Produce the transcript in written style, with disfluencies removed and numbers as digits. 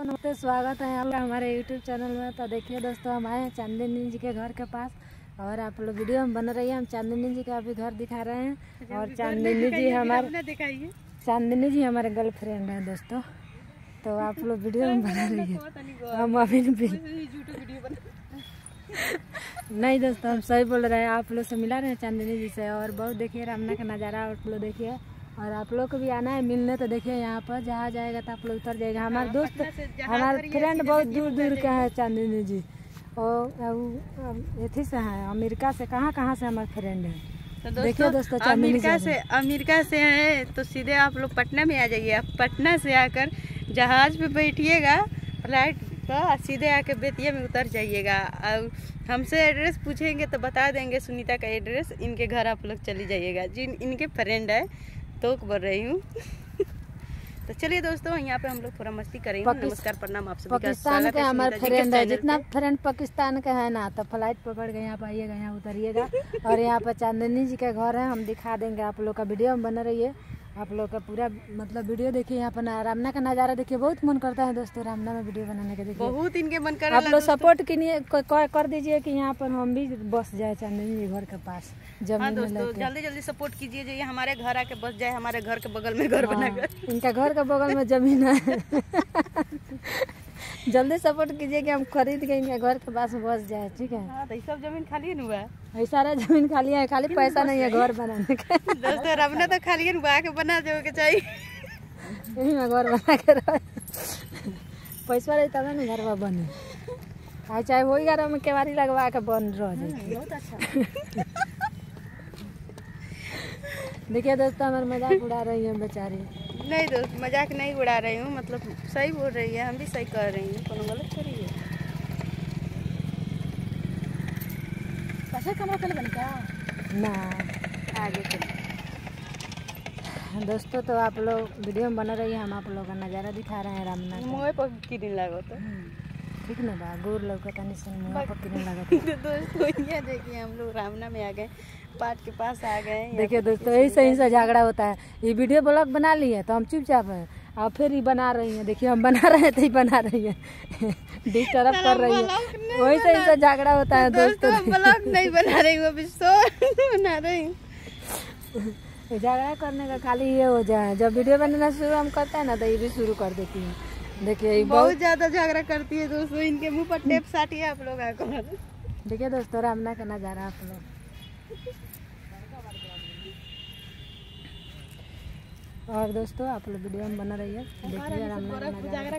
नमस्ते, स्वागत है आपका हमारे YouTube चैनल में। तो देखिए दोस्तों, हम आए हैं चांदनी जी के घर के पास और आप लोग वीडियो में बन रही है। हम चांदनी जी का अभी घर दिखा रहे हैं और चांदनी जी हमारे गर्लफ्रेंड है दोस्तों। तो आप लोग वीडियो में बना रही है। हम अभी नहीं दोस्तों, हम सही बोल रहे हैं। आप लोग से मिला रहे हैं चांदनी जी से और बहुत देखिए रामना का नज़ारा आप लोग देखिए। और आप लोग को भी आना है मिलने। तो देखिए यहाँ पर जहाँ जाएगा तो आप लोग उतर जाएगा। हमारे दोस्त हमारे फ्रेंड बहुत दूर दूर के हैं चांदनी जी और एथी से हैं, अमेरिका से कहाँ से हमारे फ्रेंड हैं। तो देखिए दोस्तों, अमेरिका से है तो सीधे आप लोग पटना में आ जाइए। आप पटना से आकर जहाज पे बैठिएगा फ्लाइट का, सीधे आके बेतिया में उतर जाइएगा। और हमसे एड्रेस पूछेंगे तो बता देंगे सुनीता का एड्रेस। इनके घर आप लोग चली जाइएगा। जिन इनके फ्रेंड है तो बोल रही हूँ। तो चलिए दोस्तों, यहाँ पे हम लोग थोड़ा मस्ती करेंगे। नमस्कार, प्रणाम आप सभी का। पाकिस्तान का हमारे फ्रेंड है, जितना फ्रेंड पाकिस्तान का है ना, तो फ्लाइट पकड़ के यहाँ पर आइएगा, यहाँ उतरिएगा। और यहाँ पर चांदनी जी का घर है, हम दिखा देंगे आप लोग का। वीडियो में बना रहिए, आप लोग का पूरा मतलब वीडियो देखिए। यहाँ पर रामना का नज़ारा देखिए, बहुत मन करता है दोस्तों रामना में वीडियो बनाने के। देखिए बहुत इनके मन कर, आप लोग सपोर्ट कर दीजिए कि यहाँ पर हम भी बस जाए चांदनी जी घर के पास। हाँ दोस्तों, जल्दी जल्दी सपोर्ट कीजिए जो ये हमारे घर आके बस जाए। हमारे घर के बगल में घर बनाकर, इनका घर के बगल में जमीन है। जल्दी सपोर्ट कीजिए कि हम खरीद के इनके घर के पास बस जाए, ठीक है। हाँ, तो ये सब जमीन खाली है हुआ है, सारा जमीन खाली है, खाली पैसा नहीं है घर बनाने का। दोस्तों रमना तो खाली है, के बना जो के चाहिए, यही में घर बना के रहे। पैसा रही तब ना घर बने, चाहे वही घर में केवाड़ी लगवा के बन रह जाए। बहुत अच्छा। देखिए दोस्तों, हमारे मजाक उड़ा रही है बेचारी। नहीं दोस्त, मजाक नहीं उड़ा रही हूँ, मतलब सही बोल रही है। हम भी सही कर रही हूँ, कोनो गलत कर रही है। ना आगे चलिए दोस्तों। तो आप लोग वीडियो में बना रही है, हम आप लोग का नज़ारा दिखा रहे हैं रामना। मुँह पर किरण लागो तो ठीक ना बा, गोर लौकता नहीं, मुँह पर किरण लागत। दोस्तों ये देखिए, हम लोग रामना में आ गए, पार्क के पास आ गए। देखिए दोस्तों, यही सही से झगड़ा होता है। ये वीडियो ब्लॉग बना ली है तो हम चुपचाप है, और फिर ये बना रही है। देखिए हम बना रहे हैं तो ये बना रही है, डिस्टर्ब कर रही है। वही सही से झगड़ा होता है दोस्तों। ब्लॉग नहीं बना रही हूँ, अभी शो बना रही हूँ। झगड़ा करने का खाली ये हो जाए, जब वीडियो बनाना शुरू हम करते हैं ना तो ये भी शुरू कर देती है। देखिए बहुत ज्यादा झगड़ा करती है दोस्तों। इनके मुंह पर टेप साटी है आप लोग आकर। देखिए दोस्तों, रामना का नजारा आप लोग। और दोस्तों आप लोग वीडियो में बना रही है, देखिए रामना का नजारा।